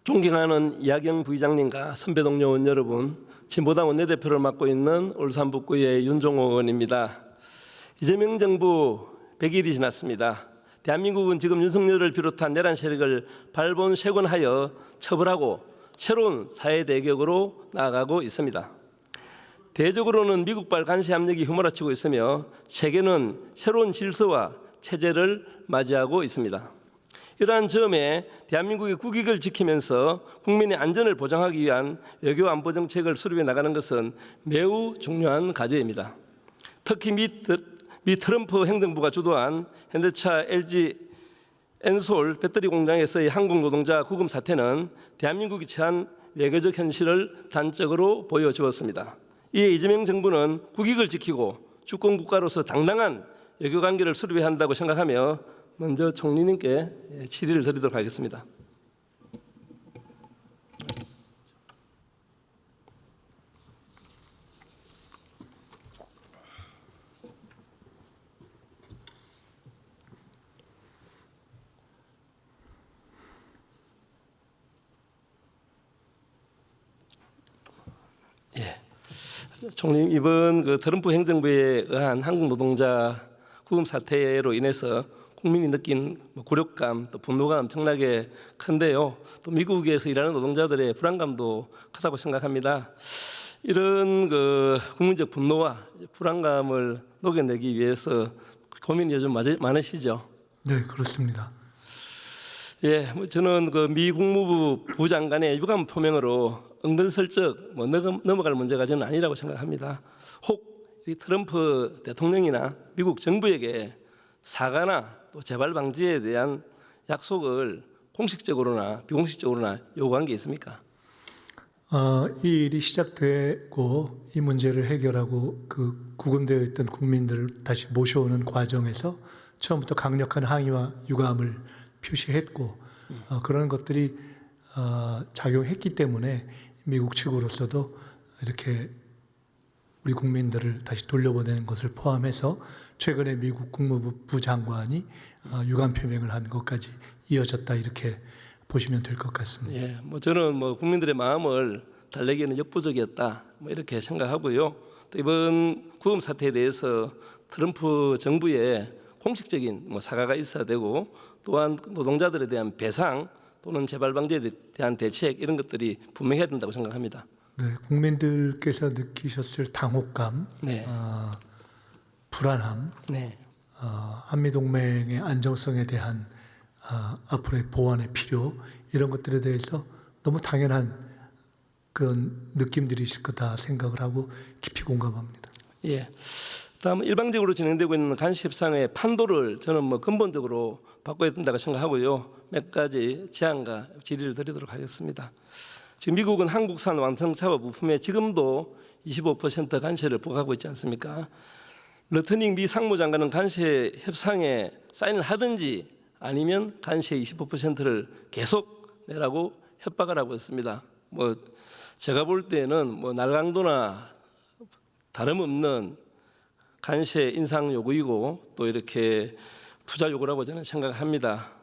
존경하는 이하경 부의장님과 선배 동료 의원 여러분, 진보당 원내대표를 맡고 있는 울산북구의 윤종호 의원입니다. 이재명 정부 100일이 지났습니다. 대한민국은 지금 윤석열을 비롯한 내란 세력을 발본색원하여 처벌하고 새로운 사회 대격으로 나아가고 있습니다. 대외적으로는 미국발 간세 압력이 휘몰아치고 있으며 세계는 새로운 질서와 체제를 맞이하고 있습니다. 이러한 점에 대한민국의 국익을 지키면서 국민의 안전을 보장하기 위한 외교 안보 정책을 수립해 나가는 것은 매우 중요한 과제입니다. 특히 미 트럼프 행정부가 주도한 현대차 LG 엔솔 배터리 공장에서의 한국 노동자 구금 사태는 대한민국이 처한 외교적 현실을 단적으로 보여주었습니다. 이에 이재명 정부는 국익을 지키고 주권 국가로서 당당한 외교 관계를 수립해야 한다고 생각하며 먼저 총리님께 질의를 드리도록 하겠습니다. 총리님, 이번 트럼프 행정부에 의한 한국 노동자 구금 사태로 인해서 국민이 느낀 굴욕감, 또 분노가 엄청나게 큰데요. 또 미국에서 일하는 노동자들의 불안감도 크다고 생각합니다. 이런 국민적 분노와 불안감을 녹여내기 위해서 고민이 요즘 많으시죠? 네, 그렇습니다. 예, 저는 미 국무부 부장관의 유감 표명으로 은근슬쩍 넘어갈 문제가 저는 아니라고 생각합니다. 혹 이 트럼프 대통령이나 미국 정부에게 사과나 또 재발 방지에 대한 약속을 공식적으로나 비공식적으로나 요구한 게 있습니까? 이 일이 시작되고 이 문제를 해결하고 구금되어 있던 국민들을 다시 모셔오는 과정에서 처음부터 강력한 항의와 유감을 표시했고 그런 것들이 작용했기 때문에 미국 측으로서도 이렇게 우리 국민들을 다시 돌려보내는 것을 포함해서 최근에 미국 국무부 부장관이 유감 표명을 한 것까지 이어졌다 이렇게 보시면 될 것 같습니다. 예, 저는 국민들의 마음을 달래기에는 역부족이었다 이렇게 생각하고요. 또 이번 구금 사태에 대해서 트럼프 정부의 공식적인 사과가 있어야 되고 또한 노동자들에 대한 배상 또는 재발 방지에 대한 대책 이런 것들이 분명해야 된다고 생각합니다. 네, 국민들께서 느끼셨을 당혹감, 네. 불안함, 네. 한미 동맹의 안정성에 대한 앞으로의 보완의 필요 이런 것들에 대해서 너무 당연한 그런 느낌들이실 거다 생각을 하고 깊이 공감합니다. 예. 다음 일방적으로 진행되고 있는 간시 협상의 판도를 저는 근본적으로 바꿔야 된다고 생각하고요. 몇 가지 제안과 질의를 드리도록 하겠습니다. 지금 미국은 한국산 완성차와 부품에 지금도 25% 관세를 부과하고 있지 않습니까? 러트닝 미 상무장관은 관세 협상에 사인을 하든지 아니면 관세 25%를 계속 내라고 협박을 하고 있습니다. 제가 볼 때는 날강도나 다름없는 관세 인상 요구이고 또 이렇게 투자 요구라고 저는 생각합니다.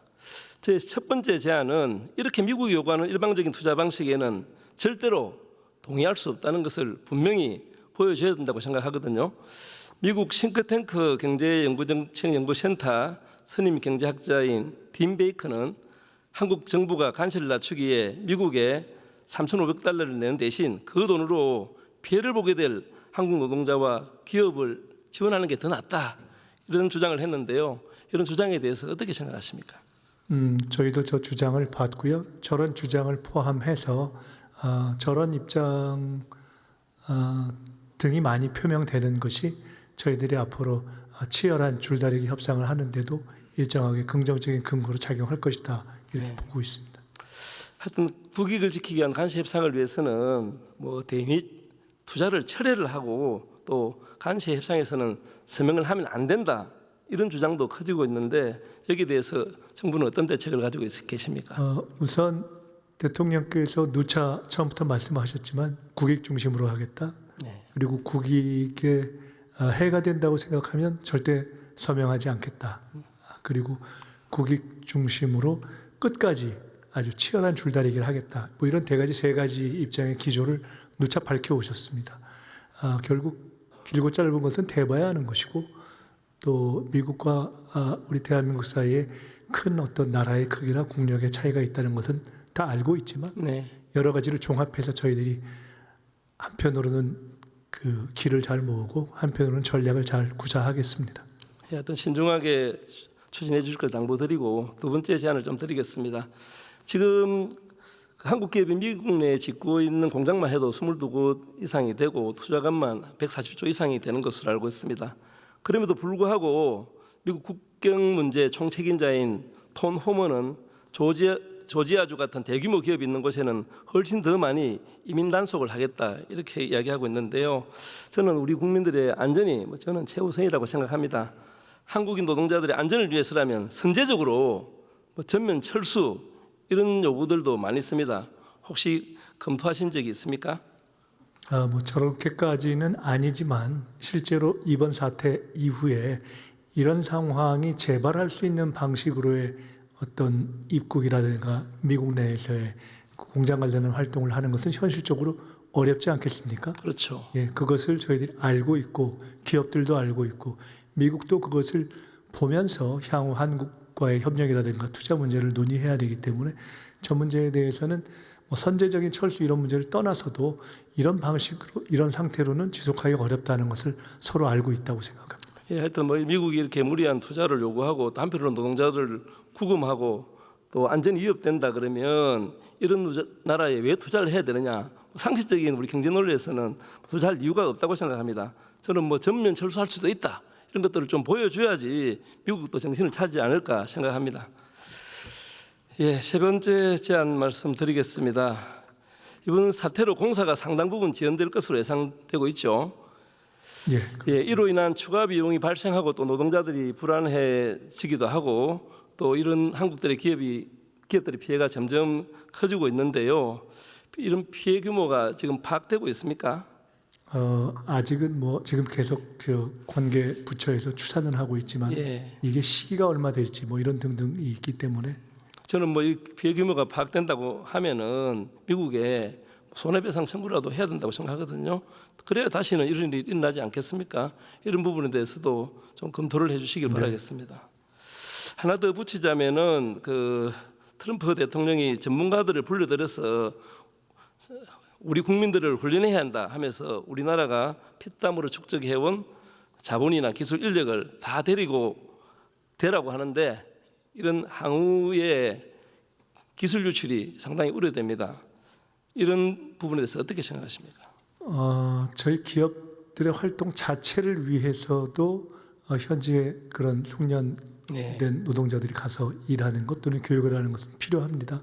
제 첫 번째 제안은 이렇게 미국이 요구하는 일방적인 투자 방식에는 절대로 동의할 수 없다는 것을 분명히 보여줘야 된다고 생각하거든요. 미국 싱크탱크 경제연구정책연구센터 선임 경제학자인 딘 베이커는 한국 정부가 관세를 낮추기에 미국에 3,500달러를 내는 대신 그 돈으로 피해를 보게 될 한국 노동자와 기업을 지원하는 게 더 낫다 이런 주장을 했는데요. 이런 주장에 대해서 어떻게 생각하십니까? 저희도 저 주장을 받고요. 저런 주장을 포함해서 저런 입장 등이 많이 표명되는 것이 저희들이 앞으로 치열한 줄다리기 협상을 하는데도 일정하게 긍정적인 근거로 작용할 것이다 이렇게 보고 있습니다. 하여튼 국익을 지키기 위한 간세 협상을 위해서는 대미 투자를 철회를 하고 또 간세 협상에서는 서명을 하면 안 된다 이런 주장도 커지고 있는데 여기에 대해서 정부는 어떤 대책을 가지고 계십니까? 우선 대통령께서 누차 처음부터 말씀하셨지만 국익 중심으로 하겠다. 네. 그리고 국익에 해가 된다고 생각하면 절대 서명하지 않겠다. 그리고 국익 중심으로 끝까지 아주 치열한 줄다리기를 하겠다. 뭐 이런 세 가지 입장의 기조를 누차 밝혀오셨습니다. 결국 길고 짧은 것은 대봐야 하는 것이고 또 미국과 우리 대한민국 사이에 큰 어떤 나라의 크기나 국력의 차이가 있다는 것은 다 알고 있지만 네. 여러 가지를 종합해서 저희들이 한편으로는 그 길을 잘 모으고 한편으로는 전략을 잘 구사하겠습니다. 하여튼 신중하게 추진해 주실 걸 당부드리고 두 번째 제안을 좀 드리겠습니다. 지금 한국 기업이 미국 내에 짓고 있는 공장만 해도 22곳 이상이 되고 투자금만 140조 이상이 되는 것으로 알고 있습니다. 그럼에도 불구하고 미국 국경 문제 총책임자인 톤 호머는 조지아주 같은 대규모 기업이 있는 곳에는 훨씬 더 많이 이민 단속을 하겠다 이렇게 이야기하고 있는데요. 저는 우리 국민들의 안전이 저는 최우선이라고 생각합니다. 한국인 노동자들의 안전을 위해서라면 선제적으로 전면 철수 이런 요구들도 많이 있습니다. 혹시 검토하신 적이 있습니까? 뭐 저렇게까지는 아니지만 실제로 이번 사태 이후에 이런 상황이 재발할 수 있는 방식으로의 어떤 입국이라든가 미국 내에서의 공장 관련한 활동을 하는 것은 현실적으로 어렵지 않겠습니까? 그렇죠. 예, 그것을 저희들이 알고 있고 기업들도 알고 있고 미국도 그것을 보면서 향후 한국과의 협력이라든가 투자 문제를 논의해야 되기 때문에 저 문제에 대해서는 뭐 선제적인 철수 이런 문제를 떠나서도 이런 방식으로 이런 상태로는 지속하기가 어렵다는 것을 서로 알고 있다고 생각합니다. 예, 하여튼 미국이 이렇게 무리한 투자를 요구하고 또 한편으로 노동자들을 구금하고 또 안전이 위협된다 그러면 이런 나라에 왜 투자를 해야 되느냐? 상식적인 우리 경제 논리에서는 투자할 이유가 없다고 생각합니다. 저는 전면 철수할 수도 있다. 이런 것들을 좀 보여줘야지 미국도 정신을 차리지 않을까 생각합니다. 예, 세 번째 제안 말씀드리겠습니다. 이번 사태로 공사가 상당 부분 지연될 것으로 예상되고 있죠. 예, 이로 인한 추가 비용이 발생하고 또 노동자들이 불안해지기도 하고 또 이런 한국들의 기업들의 피해가 점점 커지고 있는데요. 이런 피해 규모가 지금 파악되고 있습니까? 아직은 지금 계속 관계 부처에서 추산을 하고 있지만 예. 이게 시기가 얼마 될지 이런 등등이 있기 때문에 저는 이 피해 규모가 파악된다고 하면은 미국에 손해배상 청구라도 해야 된다고 생각하거든요. 그래야 다시는 이런 일이 일어나지 않겠습니까? 이런 부분에 대해서도 좀 검토를 해주시길 바라겠습니다. 하나 더 붙이자면은 트럼프 대통령이 전문가들을 불러들여서 우리 국민들을 훈련해야 한다 하면서 우리나라가 피땀으로 축적해온 자본이나 기술 인력을 다 데리고 되라고 하는데 이런 향후의 기술 유출이 상당히 우려됩니다. 이런 부분에 대해서 어떻게 생각하십니까? 저희 기업들의 활동 자체를 위해서도 현지에 그런 숙련된 노동자들이 가서 일하는 것 또는 교육을 하는 것은 필요합니다.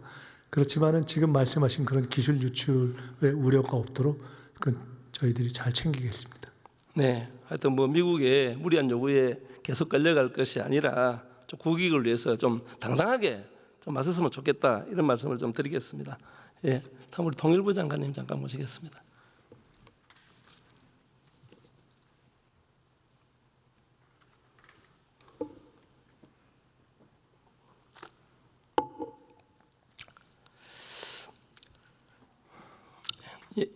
그렇지만은 지금 말씀하신 그런 기술 유출의 우려가 없도록 그건 저희들이 잘 챙기겠습니다. 네, 하여튼 미국의 무리한 요구에 계속 끌려갈 것이 아니라 좀 국익을 위해서 좀 당당하게 좀 맞섰으면 좋겠다 이런 말씀을 좀 드리겠습니다. 예, 다음 우리 통일부 장관님 잠깐 모시겠습니다.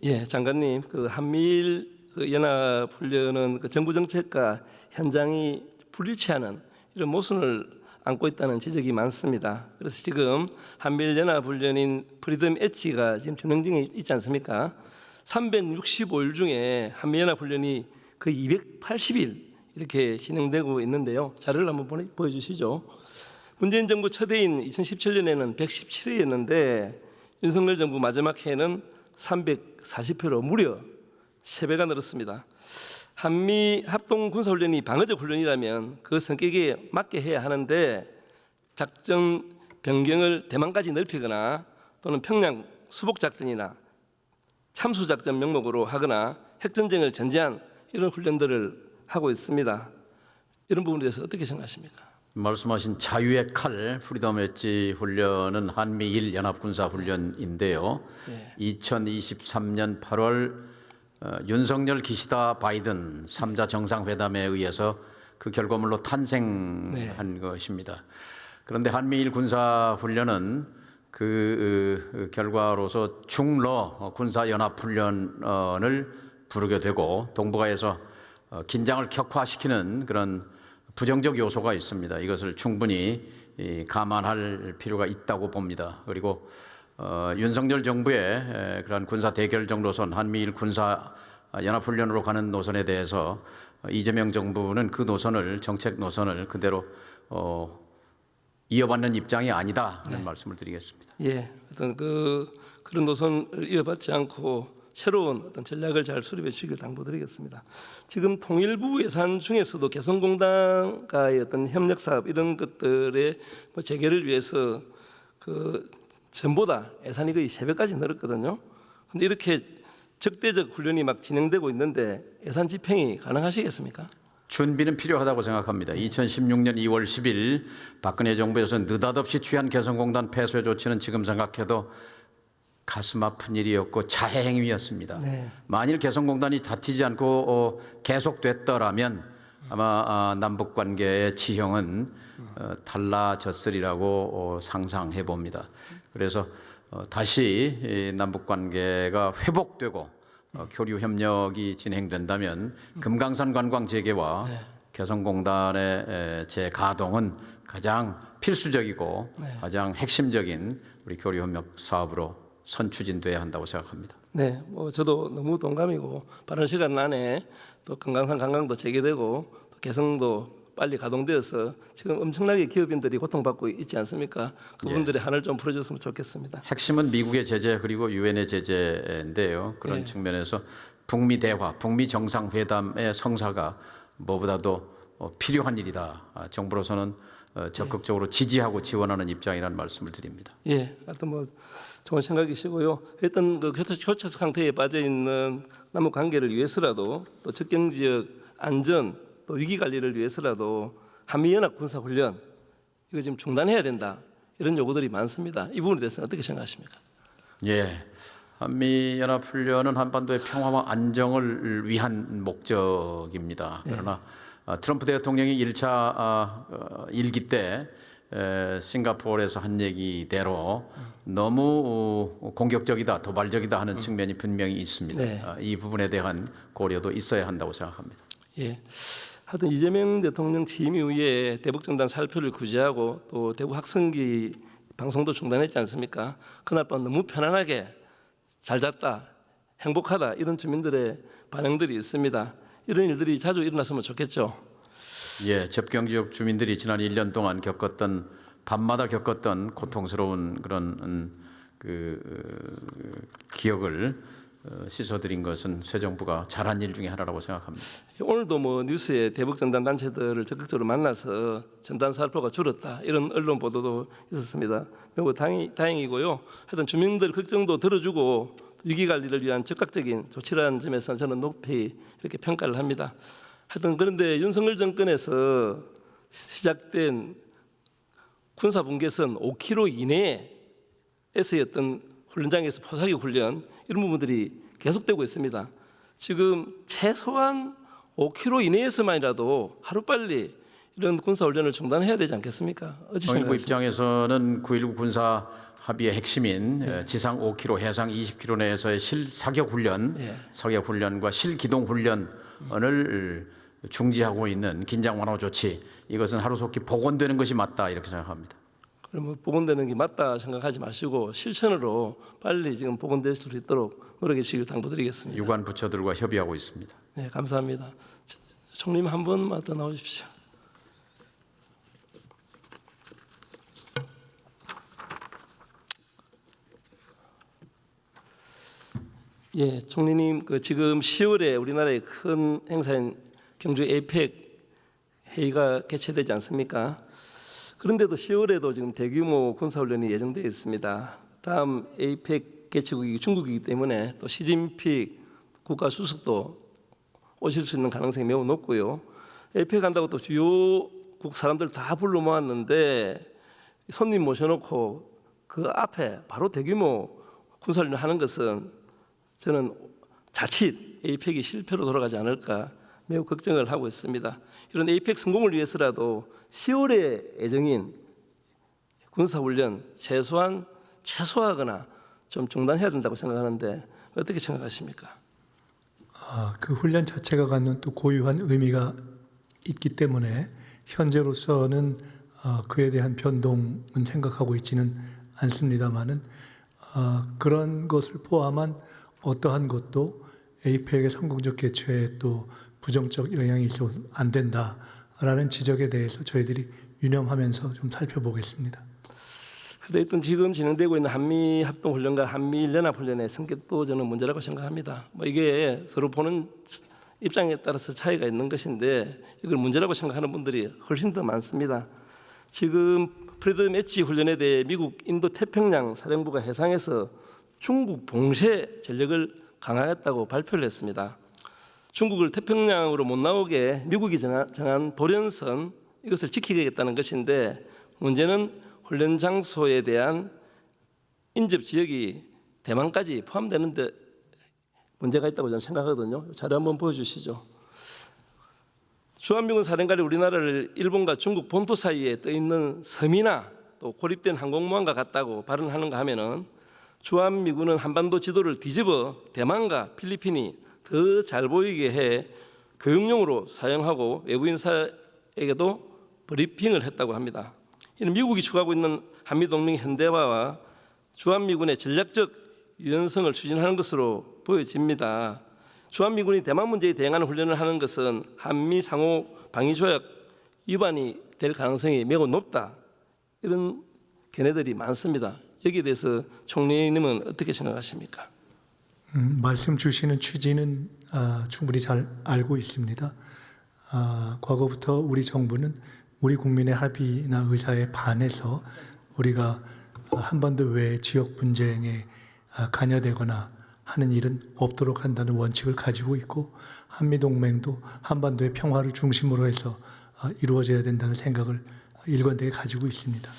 예, 장관님, 한미일 연합 훈련은 정부 정책과 현장이 불일치하는 이런 모순을 안고 있다는 지적이 많습니다. 그래서 지금 한미일 연합 훈련인 프리덤 엣지가 지금 진행 중에 있지 않습니까? 365일 중에 한미 연합 훈련이 거의 280일 이렇게 진행되고 있는데요. 자료를 한번 보여주시죠. 문재인 정부 첫 해인 2017년에는 117회였는데 윤석열 정부 마지막 해에는 340회로 무려 3배가 늘었습니다. 한미 합동 군사훈련이 방어적 훈련이라면 그 성격에 맞게 해야 하는데 작전 변경을 대만까지 넓히거나 또는 평양 수복작전이나 참수작전 명목으로 하거나 핵전쟁을 전제한 이런 훈련들을 하고 있습니다. 이런 부분에 대해서 어떻게 생각하십니까? 말씀하신 자유의 칼 프리덤 엣지 훈련은 한미일 연합군사 훈련인데요. 2023년 8월 윤석열, 기시다, 바이든 3자 정상회담에 의해서 그 결과물로 탄생한 것입니다. 그런데 한미일 군사 훈련은 그 결과로서 중러 군사연합훈련을 부르게 되고 동북아에서 긴장을 격화시키는 그런 부정적 요소가 있습니다. 이것을 충분히 감안할 필요가 있다고 봅니다. 그리고 윤석열 정부의 그러한 군사 대결적 노선, 한미일 군사 연합훈련으로 가는 노선에 대해서 이재명 정부는 그 노선을 정책 노선을 그대로 이어받는 입장이 아니다 하는 말씀을 드리겠습니다. 예, 어떤 그런 노선을 이어받지 않고 새로운 어떤 전략을 잘 수립해 주시길 당부드리겠습니다. 지금 통일부 예산 중에서도 개성공단과의 어떤 협력 사업 이런 것들의 재개를 위해서 전보다 예산이 거의 3배까지 늘었거든요. 근데 이렇게 적대적 훈련이 막 진행되고 있는데 예산 집행이 가능하시겠습니까? 준비는 필요하다고 생각합니다. 2016년 2월 10일 박근혜 정부에서 느닷없이 취한 개성공단 폐쇄 조치는 지금 생각해도 가슴 아픈 일이었고 자해 행위였습니다. 네. 만일 개성공단이 다치지 않고 계속됐더라면 아마 남북 관계의 지형은 달라졌으리라고 상상해 봅니다. 그래서 다시 남북 관계가 회복되고 교류 협력이 진행된다면 금강산 관광 재개와 개성공단의 재가동은 가장 필수적이고 가장 핵심적인 우리 교류 협력 사업으로 선추진돼야 한다고 생각합니다. 네, 저도 너무 동감이고 빠른 시간 안에 또 금강산 관광도 재개되고 또 개성도 빨리 가동되어서 지금 엄청나게 기업인들이 고통받고 있지 않습니까? 그분들의 한을 좀 풀어줬으면 좋겠습니다. 핵심은 미국의 제재 그리고 유엔의 제재인데요. 그런 측면에서 북미 대화, 북미 정상회담의 성사가 무엇보다도 필요한 일이다. 정부로서는 적극적으로 지지하고 지원하는 입장이라는 말씀을 드립니다. 예, 하여튼 좋은 생각이시고요. 일단 교착 상태에 빠져 있는 남북 관계를 위해서라도 또 접경 지역 안전 또 위기 관리를 위해서라도 한미연합 군사 훈련 이거 지금 중단해야 된다 이런 요구들이 많습니다. 이 부분에 대해서는 어떻게 생각하십니까? 예, 한미연합훈련은 한반도의 평화와 안정을 위한 목적입니다. 그러나 트럼프 대통령이 1차 일기 때 싱가포르에서 한 얘기대로 너무 공격적이다, 도발적이다 하는 측면이 분명히 있습니다. 네. 이 부분에 대한 고려도 있어야 한다고 생각합니다. 예. 하여튼 이재명 대통령 취임 이후에 대북전단 살표를 구제하고 또 대북 학생기 방송도 중단했지 않습니까? 그날 밤 너무 편안하게 잘 잤다, 행복하다 이런 주민들의 반응들이 있습니다. 이런 일들이 자주 일어났으면 좋겠죠. 예, 접경 지역 주민들이 지난 1년 동안 밤마다 겪었던 고통스러운 그런 기억을 씻어드린 것은 새 정부가 잘한 일 중에 하나라고 생각합니다. 오늘도 뉴스에 대북 전단 단체들을 적극적으로 만나서 전단 살포가 줄었다 이런 언론 보도도 있었습니다. 매우 다행이고요. 하여튼 주민들 걱정도 들어주고 위기 관리를 위한 적극적인 조치라는 점에서 저는 높이 이렇게 평가를 합니다. 하여튼 그런데 윤석열 정권에서 시작된 군사 분계선 5km 이내에서의 어떤 훈련장에서 포사기 훈련 이런 부분들이 계속되고 있습니다. 지금 최소한 5km 이내에서만이라도 하루빨리 이런 군사 훈련을 중단해야 되지 않겠습니까? 통일부 입장에서는 9.19 군사 합의의 핵심인 지상 5km, 해상 20km 내에서의 실사격 훈련, 사격 훈련과 실기동 훈련을 중지하고 있는 긴장 완화 조치, 이것은 하루속히 복원되는 것이 맞다 이렇게 생각합니다. 그러면 복원되는 게 맞다 생각하지 마시고 실천으로 빨리 지금 복원될 수 있도록 노력해 주시길 당부드리겠습니다. 유관 부처들과 협의하고 있습니다. 네, 감사합니다. 총님 한 번만 더 나오십시오. 예, 총리님 지금 10월에 우리나라의 큰 행사인 경주 에이펙 회의가 개최되지 않습니까? 그런데도 10월에도 지금 대규모 군사훈련이 예정되어 있습니다. 다음 에이펙 개최국이 중국이기 때문에 또 시진핑 국가주석도 오실 수 있는 가능성이 매우 높고요. 에이펙 간다고 또 주요국 사람들 다 불러 모았는데 손님 모셔놓고 그 앞에 바로 대규모 군사훈련을 하는 것은 저는 자칫 에이펙이 실패로 돌아가지 않을까 매우 걱정을 하고 있습니다. 이런 에이펙 성공을 위해서라도 10월에 예정인 군사훈련 최소한 최소화하거나 좀 중단해야 된다고 생각하는데 어떻게 생각하십니까? 그 훈련 자체가 갖는 또 고유한 의미가 있기 때문에 현재로서는 그에 대한 변동은 생각하고 있지는 않습니다만은 그런 것을 포함한 어떠한 것도 APEC의 성공적 개최에 또 부정적 영향이 있어서 안 된다라는 지적에 대해서 저희들이 유념하면서 좀 살펴보겠습니다. 그런데 일단 지금 진행되고 있는 한미 합동 훈련과 한미 연합 훈련의 성격도 저는 문제라고 생각합니다. 뭐 이게 서로 보는 입장에 따라서 차이가 있는 것인데 이걸 문제라고 생각하는 분들이 훨씬 더 많습니다. 지금 프레드 매치 훈련에 대해 미국 인도 태평양 사령부가 해상에서 중국 봉쇄 전력을 강화했다고 발표를 했습니다. 중국을 태평양으로 못 나오게 미국이 정한 돌연선 이것을 지키겠다는 것인데 문제는 훈련 장소에 대한 인접 지역이 대만까지 포함되는데 문제가 있다고 저는 생각하거든요. 자료 한번 보여주시죠. 주한미군 사령관이 우리나라를 일본과 중국 본토 사이에 떠 있는 섬이나 또 고립된 항공모함과 같다고 발언하는가 하면은 주한미군은 한반도 지도를 뒤집어 대만과 필리핀이 더 잘 보이게 해 교육용으로 사용하고 외부인사에게도 브리핑을 했다고 합니다. 이는 미국이 추구하고 있는 한미동맹 현대화와 주한미군의 전략적 유연성을 추진하는 것으로 보여집니다. 주한미군이 대만 문제에 대응하는 훈련을 하는 것은 한미 상호 방위조약 위반이 될 가능성이 매우 높다. 이런 견해들이 많습니다. 여기에 대해서 총리님은 어떻게 생각하십니까? 말씀 주시는 취지는 충분히 잘 알고 있습니다. 과거부터 우리 정부는 우리 국민의 합의나 의사에 반해서 우리가 한반도 외 지역 분쟁에 관여되거나 하는 일은 없도록 한다는 원칙을 가지고 있고 한미동맹도 한반도의 평화를 중심으로 해서 이루어져야 된다는 생각을 일관되게 가지고 있습니다.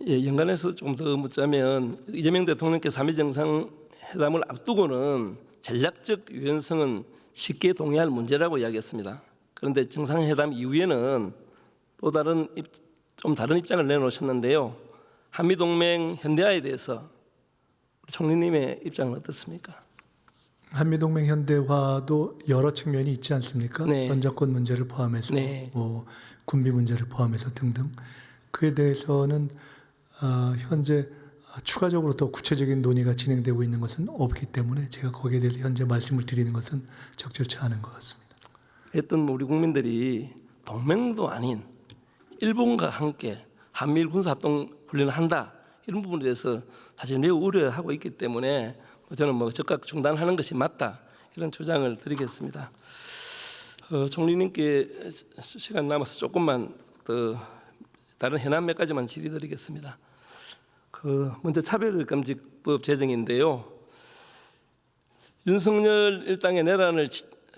예, 연관해서 좀 더 묻자면 이재명 대통령께서 한미 정상회담을 앞두고는 전략적 유연성은 쉽게 동의할 문제라고 이야기했습니다. 그런데 정상회담 이후에는 또 좀 다른 입장을 내놓으셨는데요. 한미동맹 현대화에 대해서 총리님의 입장은 어떻습니까? 한미동맹 현대화도 여러 측면이 있지 않습니까? 네. 전자권 문제를 포함해서 네. 군비 문제를 포함해서 등등. 그에 대해서는 현재 추가적으로 더 구체적인 논의가 진행되고 있는 것은 없기 때문에 제가 거기에 대해서 현재 말씀을 드리는 것은 적절치 않은 것 같습니다. 했던 우리 국민들이 동맹도 아닌 일본과 함께 한미일 군사합동 훈련을 한다 이런 부분에 대해서 사실 매우 우려하고 있기 때문에 저는 즉각 중단하는 것이 맞다 이런 주장을 드리겠습니다. 총리님께 시간 남아서 조금만 더 다른 현안 몇 가지만 질의드리겠습니다. 먼저 차별금지법 제정인데요. 윤석열 일당의 내란을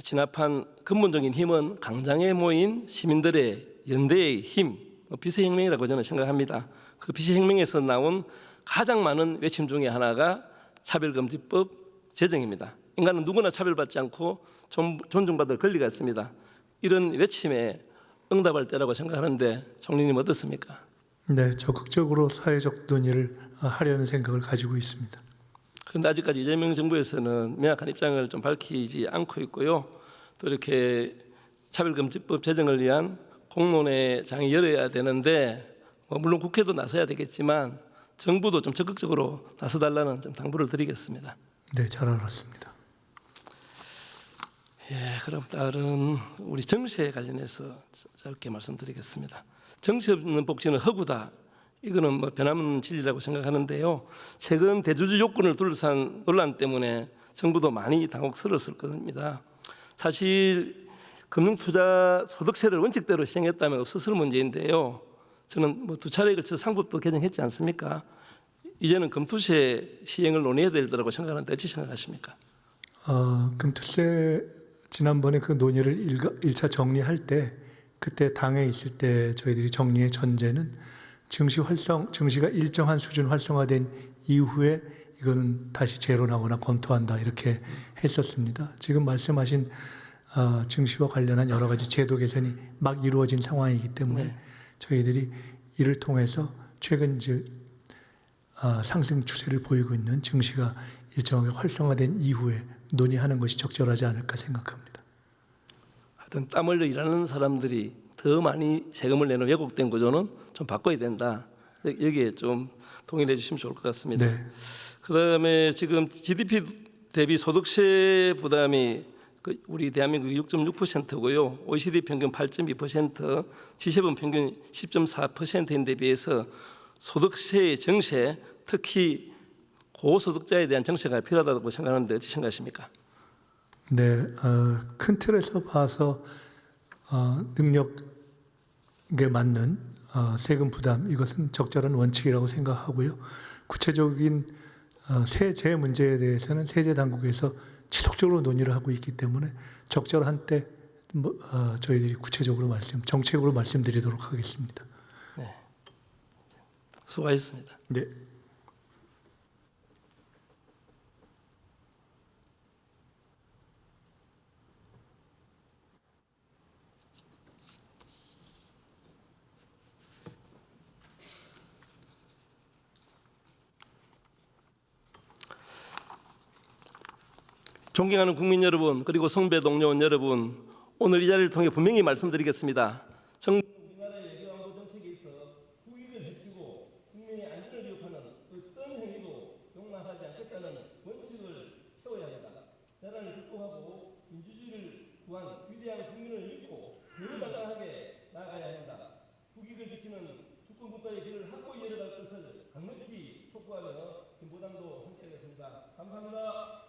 진압한 근본적인 힘은 강장에 모인 시민들의 연대의 힘, 비세혁명이라고 저는 생각합니다. 그 비세혁명에서 나온 가장 많은 외침 중에 하나가 차별금지법 제정입니다. 인간은 누구나 차별받지 않고 존중받을 권리가 있습니다. 이런 외침에 응답할 때라고 생각하는데 총리님 어떻습니까? 네, 적극적으로 사회적 논의를 하려는 생각을 가지고 있습니다. 그런데 아직까지 이재명 정부에서는 명확한 입장을 좀 밝히지 않고 있고요. 또 이렇게 차별금지법 제정을 위한 공론의 장이 열어야 되는데 물론 국회도 나서야 되겠지만 정부도 좀 적극적으로 나서달라는 좀 당부를 드리겠습니다. 네, 잘 알았습니다. 예, 그럼 다른 우리 정시에 관련해서 짧게 말씀드리겠습니다. 정시 없는 복지는 허구다. 이거는 변함없는 진리라고 생각하는데요. 최근 대주주 요건을 둘러싼 논란 때문에 정부도 많이 당혹스러웠을 겁니다. 사실 금융투자 소득세를 원칙대로 시행했다면 없었을 문제인데요. 저는 2차례에 걸쳐서 상법도 개정했지 않습니까? 이제는 금투세 시행을 논의해야 될 거라고 생각하는데 어찌 생각하십니까? 금투세 지난번에 그 논의를 1차 정리할 때 그때 당에 있을 때 저희들이 정리의 전제는 증시가 일정한 수준 활성화된 이후에 이거는 다시 재론하거나 검토한다 이렇게 했었습니다. 지금 말씀하신 증시와 관련한 여러 가지 제도 개선이 막 이루어진 상황이기 때문에 저희들이 이를 통해서 최근 상승 추세를 보이고 있는 증시가 일정하게 활성화된 이후에 논의하는 것이 적절하지 않을까 생각합니다. 하여튼 땀 흘려 일하는 사람들이 더 많이 세금을 내는 왜곡된 구조는 좀 바꿔야 된다. 여기에 좀 동의해 주시면 좋을 것 같습니다. 네. 그다음에 지금 GDP 대비 소득세 부담이 우리 대한민국 6.6%고요. OECD 평균 8.2%, G7 평균 10.4%인 데 비해서 소득세의 정세, 특히 고소득자에 대한 정세가 필요하다고 생각하는데 어떻게 생각하십니까? 네, 큰 틀에서 봐서 능력에 맞는 세금 부담 이것은 적절한 원칙이라고 생각하고요. 구체적인 세제 문제에 대해서는 세제 당국에서 지속적으로 논의를 하고 있기 때문에 적절한 때 저희들이 구체적으로 정책으로 말씀드리도록 하겠습니다. 수고하셨습니다. 네. 존경하는 국민 여러분, 그리고 성배 동료원 여러분, 오늘 이 자리를 통해 분명히 말씀드리겠습니다. 우리나라의 외교안보 정책에 있어 국익을 해치고 국민의 안전을 위협하는 어떤 행위도 용납하지 않겠다는 원칙을 세워야 한다. 나라를 극복하고 민주주의를 구한 위대한 국민을 믿고 여러당당하게 나아가야 한다. 국익을 지키는 주권 국가의 길을 확고히 열어갈 것을 강력히 촉구하며 진보당도 함께하겠습니다. 감사합니다.